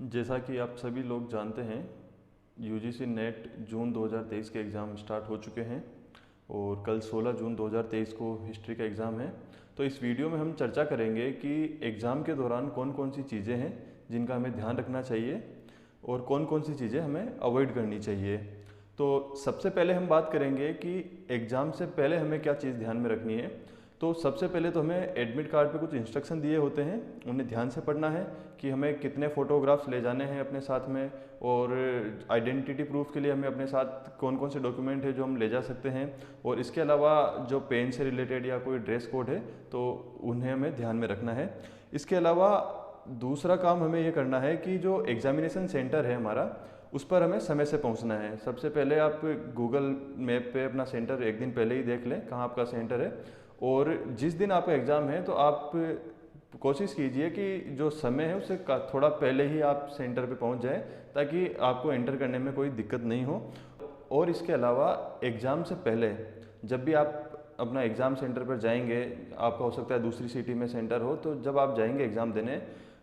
जैसा कि आप सभी लोग जानते हैं, यूजीसी नेट जून 2023 के एग्ज़ाम स्टार्ट हो चुके हैं और कल 16 जून 2023 को हिस्ट्री का एग्ज़ाम है। तो इस वीडियो में हम चर्चा करेंगे कि एग्ज़ाम के दौरान कौन कौन सी चीज़ें हैं जिनका हमें ध्यान रखना चाहिए और कौन कौन सी चीज़ें हमें अवॉइड करनी चाहिए। तो सबसे पहले हम बात करेंगे कि एग्ज़ाम से पहले हमें क्या चीज़ ध्यान में रखनी है। तो सबसे पहले तो हमें एडमिट कार्ड पे कुछ इंस्ट्रक्शन दिए होते हैं, उन्हें ध्यान से पढ़ना है कि हमें कितने फ़ोटोग्राफ्स ले जाने हैं अपने साथ में, और आइडेंटिटी प्रूफ के लिए हमें अपने साथ कौन कौन से डॉक्यूमेंट है जो हम ले जा सकते हैं। और इसके अलावा जो पेन से रिलेटेड या कोई ड्रेस कोड है तो उन्हें हमें ध्यान में रखना है। इसके अलावा दूसरा काम हमें ये करना है कि जो एग्जामिनेशन सेंटर है हमारा, उस पर हमें समय से पहुंचना है। सबसे पहले आप गूगल मैप पे अपना सेंटर एक दिन पहले ही देख लें कहाँ आपका सेंटर है, और जिस दिन आपका एग्ज़ाम है तो आप कोशिश कीजिए कि जो समय है उससे थोड़ा पहले ही आप सेंटर पे पहुंच जाएं, ताकि आपको एंटर करने में कोई दिक्कत नहीं हो। और इसके अलावा एग्ज़ाम से पहले जब भी आप अपना एग्ज़ाम सेंटर पर जाएंगे, आपका हो सकता है दूसरी सिटी में सेंटर हो, तो जब आप जाएंगे एग्ज़ाम देने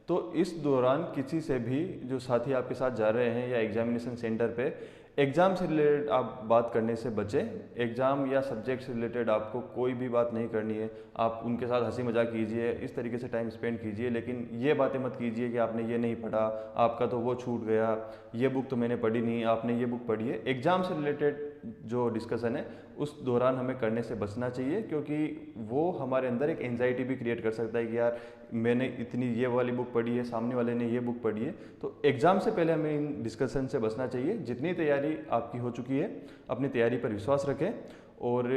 तो इस दौरान किसी से भी जो साथी आपके साथ जा रहे हैं या एग्जामिनेशन सेंटर पे एग्ज़ाम से रिलेटेड आप बात करने से बचें। एग्ज़ाम या सब्जेक्ट से रिलेटेड आपको कोई भी बात नहीं करनी है। आप उनके साथ हंसी मजाक कीजिए, इस तरीके से टाइम स्पेंड कीजिए, लेकिन ये बातें मत कीजिए कि आपने ये नहीं पढ़ा, आपका तो वो छूट गया, ये बुक तो मैंने पढ़ी नहीं, आपने ये बुक पढ़ी है। एग्ज़ाम से रिलेटेड जो डिस्कशन है उस दौरान हमें करने से बचना चाहिए, क्योंकि वो हमारे अंदर एक एंजाइटी भी क्रिएट कर सकता है कि यार मैंने इतनी ये वाली बुक पढ़ी है, सामने वाले ने ये बुक पढ़ी है। तो एग्ज़ाम से पहले हमें इन डिस्कशन से बचना चाहिए। जितनी तैयारी आपकी हो चुकी है अपनी तैयारी पर विश्वास रखें और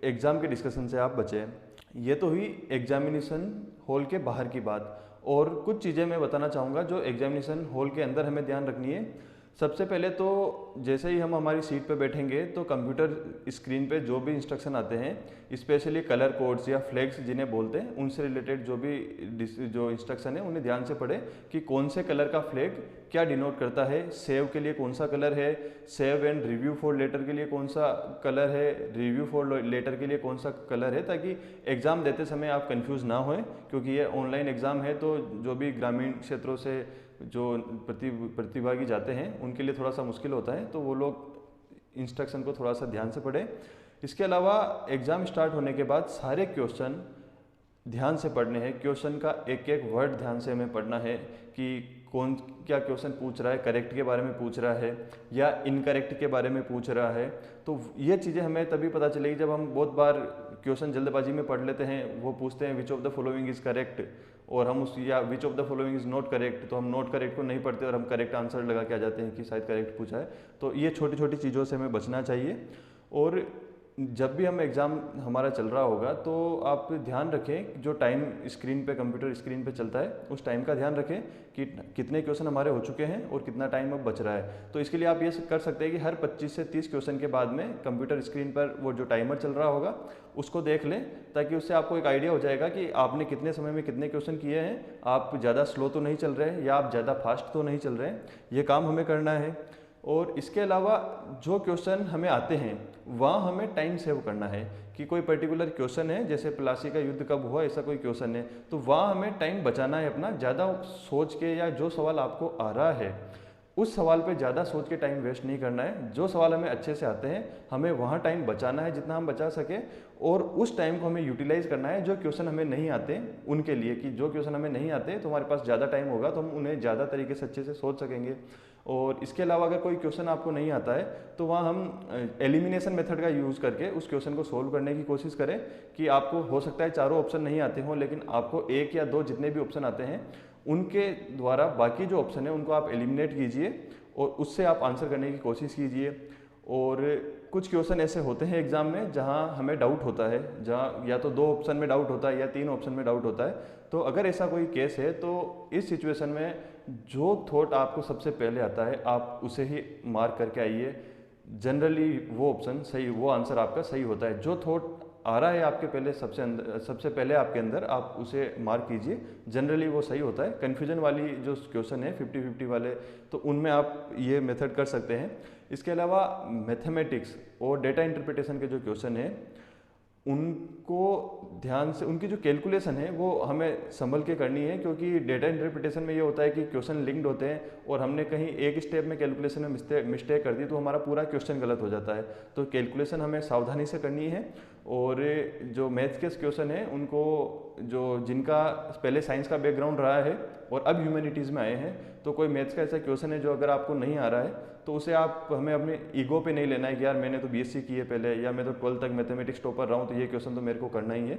एग्ज़ाम के डिस्कशन से आप बचें। ये तो हुई एग्जामिनेशन हॉल के बाहर की बात। और कुछ चीज़ें मैं बताना चाहूँगा जो एग्जामिनेशन हॉल के अंदर हमें ध्यान रखनी है। सबसे पहले तो जैसे ही हम हमारी सीट पे बैठेंगे तो कंप्यूटर स्क्रीन पे जो भी इंस्ट्रक्शन आते हैं, स्पेशली कलर कोड्स या फ्लैग्स जिन्हें बोलते हैं, उनसे रिलेटेड जो इंस्ट्रक्शन है उन्हें ध्यान से पढ़ें कि कौन से कलर का फ्लैग क्या डिनोट करता है। सेव के लिए कौन सा कलर है, save and review for later के लिए कौन सा कलर है, रिव्यू फॉर लेटर के लिए कौन सा कलर है, ताकि एग्ज़ाम देते समय आप कंफ्यूज ना हों। क्योंकि ये ऑनलाइन एग्ज़ाम है तो जो भी ग्रामीण क्षेत्रों से जो प्रतिभागी जाते हैं उनके लिए थोड़ा सा मुश्किल होता है, तो वो लोग इंस्ट्रक्शन को थोड़ा सा ध्यान से पढ़ें। इसके अलावा एग्ज़ाम स्टार्ट होने के बाद सारे क्वेश्चन ध्यान से पढ़ने हैं। क्वेश्चन का एक एक वर्ड ध्यान से हमें पढ़ना है कि कौन क्या क्वेश्चन पूछ रहा है, करेक्ट के बारे में पूछ रहा है या इनकरेक्ट के बारे में पूछ रहा है। तो ये चीज़ें हमें तभी पता चलेगी जब हम बहुत बार क्वेश्चन जल्दबाजी में पढ़ लेते हैं। वो पूछते हैं which of the following is correct, और हम उस या which of the following is not correct, तो हम नॉट करेक्ट को नहीं पढ़ते और हम करेक्ट आंसर लगा के आ जाते हैं कि शायद करेक्ट पूछा है। तो ये छोटी छोटी चीज़ों से हमें बचना चाहिए। और जब भी हम एग्ज़ाम हमारा चल रहा होगा तो आप ध्यान रखें जो टाइम स्क्रीन पे कंप्यूटर स्क्रीन पे चलता है उस टाइम का ध्यान रखें कि कितने क्वेश्चन हमारे हो चुके हैं और कितना टाइम अब बच रहा है। तो इसके लिए आप ये कर सकते हैं कि हर 25 से 30 क्वेश्चन के बाद में कंप्यूटर स्क्रीन पर वो जो टाइमर चल रहा होगा उसको देख लें, ताकि उससे आपको एक आइडिया हो जाएगा कि आपने कितने समय में कितने क्वेश्चन किए हैं। आप ज़्यादा स्लो तो नहीं चल रहे या आप ज़्यादा फास्ट तो नहीं चल रहे हैं। ये काम हमें करना है। और इसके अलावा जो क्वेश्चन हमें आते हैं वहाँ हमें टाइम सेव करना है कि कोई पर्टिकुलर क्वेश्चन है, जैसे प्लासी का युद्ध कब हुआ, ऐसा कोई क्वेश्चन है, तो वहाँ हमें टाइम बचाना है अपना। ज़्यादा सोच के या जो सवाल आपको आ रहा है उस सवाल पे ज़्यादा सोच के टाइम वेस्ट नहीं करना है। जो सवाल हमें अच्छे से आते हैं हमें वहाँ टाइम बचाना है जितना हम बचा सके, और उस टाइम को हमें यूटिलाइज करना है जो क्वेश्चन हमें नहीं आते उनके लिए, कि जो क्वेश्चन हमें नहीं आते तो हमारे पास ज़्यादा टाइम होगा तो हम उन्हें ज़्यादा तरीके से अच्छे से सोच सकेंगे। और इसके अलावा अगर कोई क्वेश्चन आपको नहीं आता है तो वहाँ हम एलिमिनेशन मेथड का यूज़ करके उस क्वेश्चन को सोल्व करने की कोशिश करें। कि आपको हो सकता है चारों ऑप्शन नहीं आते हों, लेकिन आपको एक या दो जितने भी ऑप्शन आते हैं उनके द्वारा बाकी जो ऑप्शन है उनको आप एलिमिनेट कीजिए और उससे आप आंसर करने की कोशिश कीजिए। और कुछ क्वेश्चन ऐसे होते हैं एग्जाम में जहां हमें डाउट होता है, जहां या तो दो ऑप्शन में डाउट होता है या तीन ऑप्शन में डाउट होता है। तो अगर ऐसा कोई केस है तो इस सिचुएशन में जो थॉट आपको सबसे पहले आता है आप उसे ही मार्क करके आइए। जनरली वो ऑप्शन सही, वो आंसर आपका सही होता है। जो थॉट आ रहा है आपके पहले सबसे पहले आपके अंदर, आप उसे मार्क कीजिए, जनरली वो सही होता है। कन्फ्यूजन वाली जो क्वेश्चन है 50-50 वाले, तो उनमें आप ये मेथड कर सकते हैं। इसके अलावा मैथमेटिक्स और डेटा इंटरप्रिटेशन के जो क्वेश्चन है उनको ध्यान से, उनकी जो कैलकुलेशन है वो हमें संभल के करनी है, क्योंकि डेटा इंटरप्रिटेशन में ये होता है कि क्वेश्चन लिंक्ड होते हैं और हमने कहीं एक स्टेप में कैलकुलेशन में मिस्टेक कर दी तो हमारा पूरा क्वेश्चन गलत हो जाता है। तो कैलकुलेशन हमें सावधानी से करनी है। और जो मैथ्स के क्वेश्चन है उनको, जो जिनका पहले साइंस का बैकग्राउंड रहा है और अब ह्यूमैनिटीज़ में आए हैं, तो कोई मैथ्स का ऐसा क्वेश्चन है जो अगर आपको नहीं आ रहा है तो उसे आप, हमें अपने ईगो पे नहीं लेना है कि यार मैंने तो बीएससी की है पहले, या मैं तो 12th तक मैथमेटिक्स टॉपर रहा हूँ तो ये क्वेश्चन तो मेरे को करना ही है।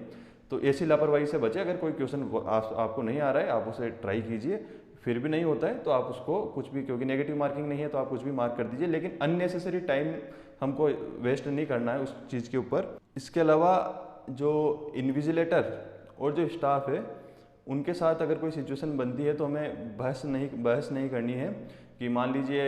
तो ऐसी लापरवाही से बचे। अगर कोई क्वेश्चन आपको नहीं आ रहा है आप उसे ट्राई कीजिए, फिर भी नहीं होता है तो आप उसको कुछ भी, क्योंकि नेगेटिव मार्किंग नहीं है तो आप कुछ भी मार्क कर दीजिए, लेकिन अननेसेसरी टाइम हमको वेस्ट नहीं करना है उस चीज़ के ऊपर। इसके अलावा जो इन्विजिलेटर और जो स्टाफ है उनके साथ अगर कोई सिचुएशन बनती है तो हमें बहस नहीं करनी है। कि मान लीजिए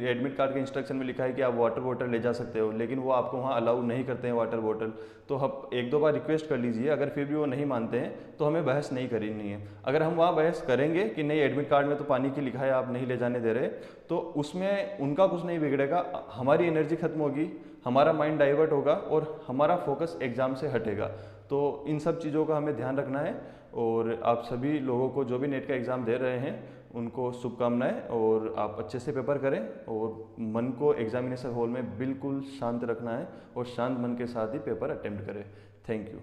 एडमिट कार्ड के इंस्ट्रक्शन में लिखा है कि आप वाटर बॉटल ले जा सकते हो, लेकिन वो आपको वहाँ अलाउ नहीं करते हैं वाटर बॉटल, तो हम एक दो बार रिक्वेस्ट कर लीजिए। अगर फिर भी वो नहीं मानते हैं तो हमें बहस नहीं करनी है। अगर हम वहाँ बहस करेंगे कि नहीं एडमिट कार्ड में तो पानी की लिखा है आप नहीं ले जाने दे रहे, तो उसमें उनका कुछ नहीं बिगड़ेगा, हमारी एनर्जी खत्म होगी, हमारा माइंड डाइवर्ट होगा और हमारा फोकस एग्जाम से हटेगा। तो इन सब चीज़ों का हमें ध्यान रखना है। और आप सभी लोगों को जो भी नेट का एग्ज़ाम दे रहे हैं उनको शुभकामनाएं, और आप अच्छे से पेपर करें और मन को एग्जामिनेशन हॉल में बिल्कुल शांत रखना है और शांत मन के साथ ही पेपर अटेम्प्ट करें। Thank you.